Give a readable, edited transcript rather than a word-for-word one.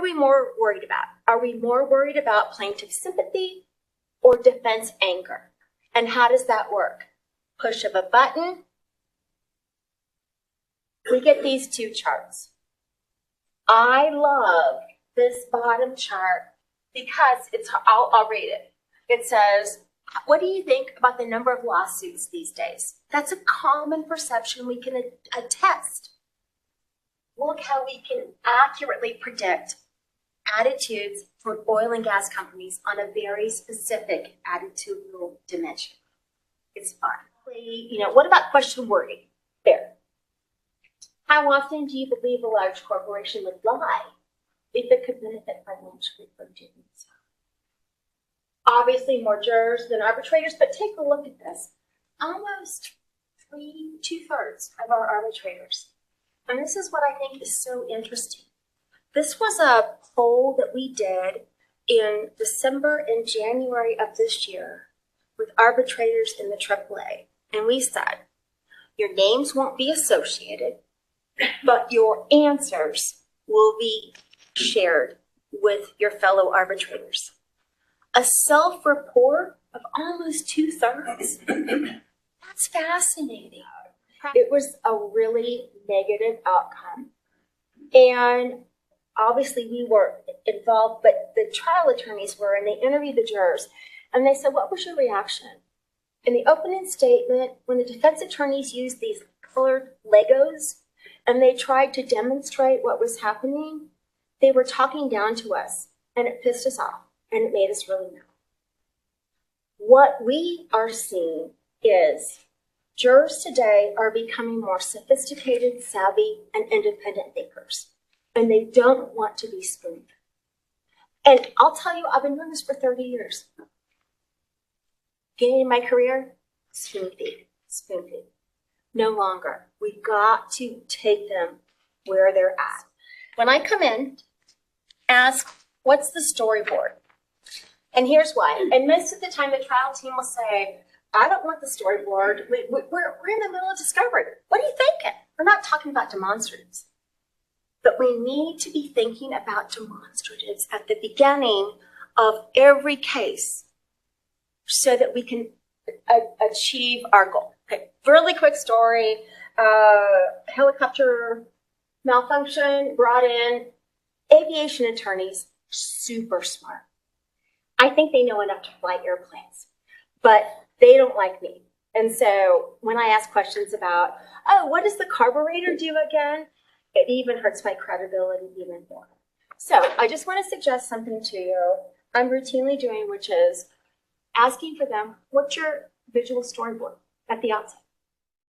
we more worried about? Are we more worried about plaintiff sympathy or defense anger? And how does that work? Push of a button. We get these two charts. I love this bottom chart because I'll read it. It says, what do you think about the number of lawsuits these days? That's a common perception we can attest. Look how we can accurately predict attitudes for oil and gas companies on a very specific attitudinal dimension. It's fun. What about question worry? There. How often do you believe a large corporation would lie if it could benefit financially from doing so? Obviously more jurors than arbitrators, but take a look at this. Almost 2/3 of our arbitrators. And this is what I think is so interesting. This was a poll that we did in December and January of this year with arbitrators in the AAA. And we said, your names won't be associated, but your answers will be shared with your fellow arbitrators. A self-report of almost 2/3. That's fascinating. It was a really negative outcome. And obviously we weren't involved, but the trial attorneys were, and they interviewed the jurors. And they said, what was your reaction? In the opening statement, when the defense attorneys used these colored Legos and they tried to demonstrate what was happening, they were talking down to us, and it pissed us off, and it made us really mad. What we are seeing is jurors today are becoming more sophisticated, savvy, and independent thinkers, and they don't want to be spooned. And I'll tell you, I've been doing this for 30 years. Beginning of my career, spoon feed. No longer. We got to take them where they're at. When I come in, ask, what's the storyboard? And here's why. And most of the time, the trial team will say, I don't want the storyboard. We're in the middle of discovery. What are you thinking? We're not talking about demonstratives. But we need to be thinking about demonstratives at the beginning of every case so that we can achieve our goal. Okay, really quick story. Helicopter malfunction, brought in aviation attorneys, super smart. I think they know enough to fly airplanes, but they don't like me. And so when I ask questions about, oh, what does the carburetor do again? It even hurts my credibility even more. So I just want to suggest something to you I'm routinely doing, which is asking for them, what's your visual storyboard at the outset?